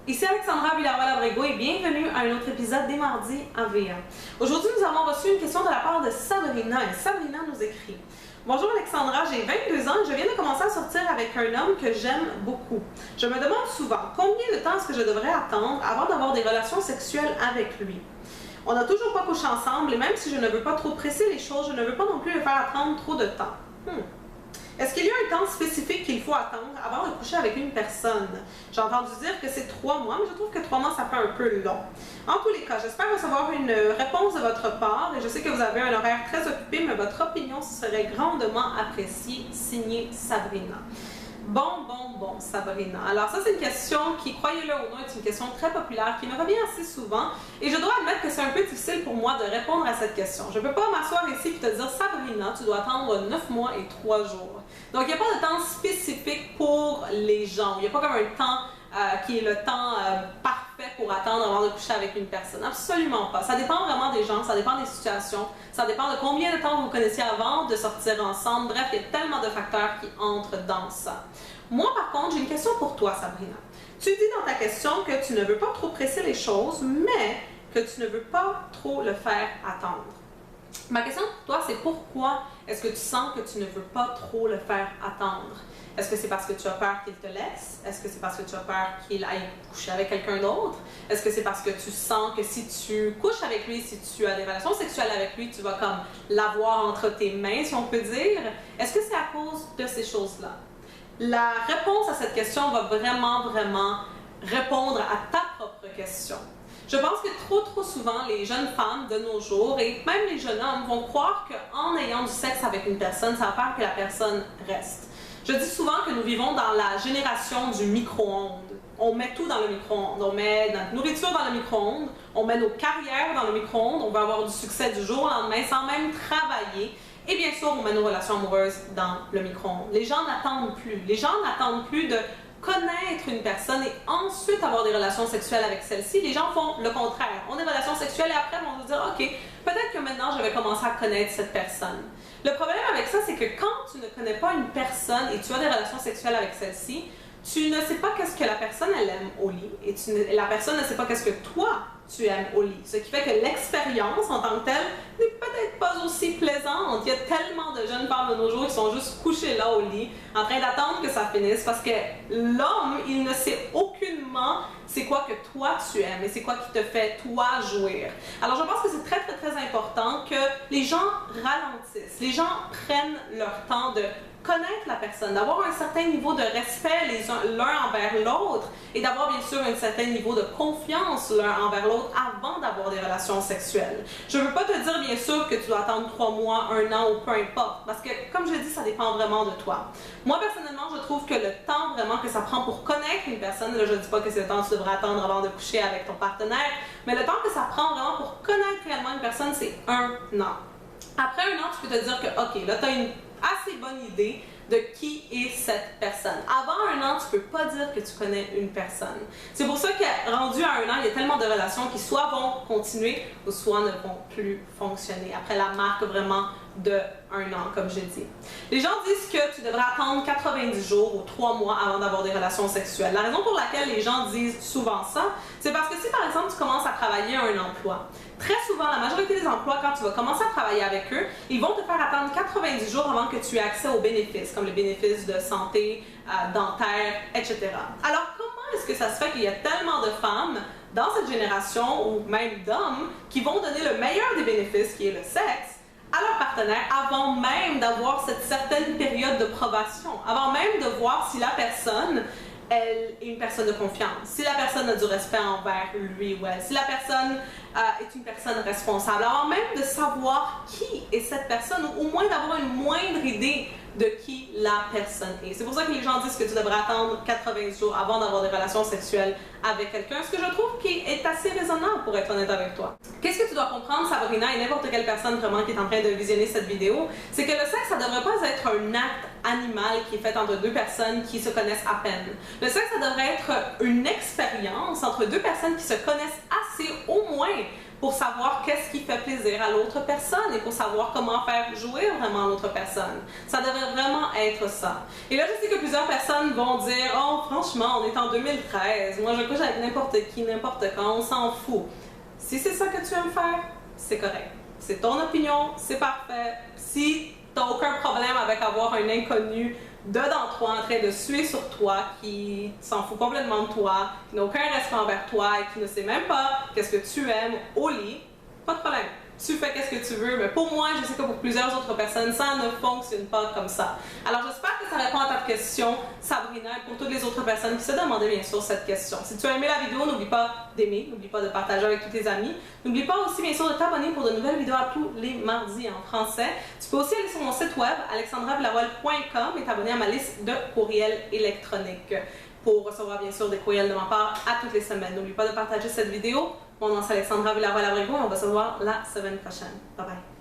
Ici Alexandra Villarreal-Abrego et bienvenue à un autre épisode des Mardis en VA. Aujourd'hui, nous avons reçu une question de la part de Sabrina et Sabrina nous écrit: Bonjour Alexandra, j'ai 22 ans et je viens de commencer à sortir avec un homme que j'aime beaucoup. Je me demande souvent combien de temps est-ce que je devrais attendre avant d'avoir des relations sexuelles avec lui. On n'a toujours pas couché ensemble et même si je ne veux pas trop presser les choses, je ne veux pas non plus le faire attendre trop de temps. Est-ce qu'il y a un temps spécifique qu'il faut attendre avant de coucher avec une personne? J'ai entendu dire que c'est 3 mois, mais je trouve que 3 mois, ça fait un peu long. En tous les cas, j'espère recevoir une réponse de votre part et je sais que vous avez un horaire très occupé, mais votre opinion serait grandement appréciée. Signé Sabrina. Bon, Sabrina. Alors ça, c'est une question qui, croyez-le ou non, est une question très populaire, qui me revient assez souvent. Et je dois admettre que c'est un peu difficile pour moi de répondre à cette question. Je ne peux pas m'asseoir ici et te dire, Sabrina, tu dois attendre 9 mois et 3 jours. Donc, il n'y a pas de temps spécifique pour les gens. Il n'y a pas comme un temps qui est le temps parfait pour attendre avant de coucher avec une personne. Absolument pas. Ça dépend vraiment des gens, ça dépend des situations, ça dépend de combien de temps vous vous connaissiez avant de sortir ensemble. Bref, il y a tellement de facteurs qui entrent dans ça. Moi, par contre, j'ai une question pour toi, Sabrina. Tu dis dans ta question que tu ne veux pas trop presser les choses, mais que tu ne veux pas trop le faire attendre. Ma question pour toi, c'est pourquoi est-ce que tu sens que tu ne veux pas trop le faire attendre? Est-ce que c'est parce que tu as peur qu'il te laisse? Est-ce que c'est parce que tu as peur qu'il aille coucher avec quelqu'un d'autre? Est-ce que c'est parce que tu sens que si tu couches avec lui, si tu as des relations sexuelles avec lui, tu vas comme l'avoir entre tes mains, si on peut dire? Est-ce que c'est à cause de ces choses-là? La réponse à cette question va vraiment répondre à ta propre question. Je pense que trop souvent, les jeunes femmes de nos jours et même les jeunes hommes vont croire qu'en ayant du sexe avec une personne, ça va faire que la personne reste. Je dis souvent que nous vivons dans la génération du micro-ondes. On met tout dans le micro-ondes. On met notre nourriture dans le micro-ondes, on met nos carrières dans le micro-ondes, on veut avoir du succès du jour au lendemain sans même travailler. Et bien sûr, on met nos relations amoureuses dans le micro-ondes. Les gens n'attendent plus. Les gens n'attendent plus de connaître une personne et ensuite avoir des relations sexuelles avec celle-ci. Les gens font le contraire. On a des relations sexuelles et après, on va se dire, OK, peut-être que maintenant, je vais commencer à connaître cette personne. Le problème avec ça, c'est que quand tu ne connais pas une personne et tu as des relations sexuelles avec celle-ci, tu ne sais pas qu'est-ce que la personne, elle aime au lit et la personne ne sait pas qu'est-ce que toi, tu aimes au lit. Ce qui fait que l'expérience en tant que telle n'est peut-être pas aussi plaisante. Il y a tellement de jeunes femmes de nos jours qui sont juste couchées là au lit, en train d'attendre que ça finisse parce que l'homme, il ne sait aucunement c'est quoi que toi tu aimes et c'est quoi qui te fait toi jouir. Alors je pense que c'est très important que les gens ralentissent, les gens prennent leur temps de connaître la personne, d'avoir un certain niveau de respect l'un envers l'autre et d'avoir bien sûr un certain niveau de confiance l'un envers l'autre avant d'avoir des relations sexuelles. Je ne veux pas te dire bien sûr que tu dois attendre 3 mois, 1 an ou peu importe, parce que comme je l'ai dit, ça dépend vraiment de toi. Moi personnellement, je trouve que le temps vraiment que ça prend pour connaître une personne, là je ne dis pas que c'est le temps que tu devrais attendre avant de coucher avec ton partenaire, mais le temps que ça prend vraiment pour connaître réellement une personne, c'est 1 an. Après 1 an, tu peux te dire que ok, là tu as une assez bonne idée de qui est cette personne. Avant 1 an, tu peux pas dire que tu connais une personne. C'est pour ça que rendu à 1 an, il y a tellement de relations qui soit vont continuer ou soit ne vont plus fonctionner après la marque vraiment de 1 an, comme je dis. Les gens disent que tu devrais attendre 90 jours ou 3 mois avant d'avoir des relations sexuelles. La raison pour laquelle les gens disent souvent ça, c'est parce que si par exemple tu commences à travailler à un emploi, très souvent, la majorité des emplois, quand tu vas commencer à travailler avec eux, ils vont te faire attendre 90 jours avant que tu aies accès aux bénéfices, comme les bénéfices de santé, dentaire, etc. Alors, comment est-ce que ça se fait qu'il y a tellement de femmes dans cette génération, ou même d'hommes, qui vont donner le meilleur des bénéfices, qui est le sexe, à leur partenaire avant même d'avoir cette certaine période de probation, avant même de voir si la personne elle est une personne de confiance, si la personne a du respect envers lui ou elle, si la personne est une personne responsable, avant même de savoir qui est cette personne, ou au moins d'avoir une moindre idée de qui la personne est. C'est pour ça que les gens disent que tu devrais attendre 80 jours avant d'avoir des relations sexuelles avec quelqu'un, ce que je trouve qui est assez raisonnable pour être honnête avec toi. Qu'est-ce que tu dois comprendre, Sabrina, et n'importe quelle personne vraiment qui est en train de visionner cette vidéo, c'est que le sexe, ça ne devrait pas être un acte animal qui est fait entre 2 personnes qui se connaissent à peine. Le sexe, ça devrait être une expérience entre 2 personnes qui se connaissent assez au moins pour savoir qu'est-ce qui fait plaisir à l'autre personne et pour savoir comment faire jouir vraiment l'autre personne. Ça devrait vraiment être ça. Et là, je sais que plusieurs personnes vont dire « Oh, franchement, on est en 2013, moi je couche avec n'importe qui, n'importe quand, on s'en fout. » Si c'est ça que tu aimes faire, c'est correct. C'est ton opinion, c'est parfait. Si tu n'as aucun problème avec avoir un inconnu dedans toi en train de suer sur toi, qui s'en fout complètement de toi, qui n'a aucun respect envers toi et qui ne sait même pas qu'est-ce que tu aimes au lit, pas de problème. Tu fais qu'est-ce que tu veux, mais pour moi, je sais que pour plusieurs autres personnes, ça ne fonctionne pas comme ça. Alors j'espère que ça répond à ta question, Sabrina, et pour toutes les autres personnes qui se demandaient bien sûr cette question. Si tu as aimé la vidéo, n'oublie pas d'aimer, n'oublie pas de partager avec tous tes amis. N'oublie pas aussi bien sûr de t'abonner pour de nouvelles vidéos à tous les mardis en français. Tu peux aussi aller sur mon site web, alexandravillaroel.com, et t'abonner à ma liste de courriels électroniques pour recevoir bien sûr des courriels de ma part à toutes les semaines. N'oublie pas de partager cette vidéo. Mon nom c'est Alexandra Villaroel-Abrego et on va se voir la semaine prochaine. Bye bye.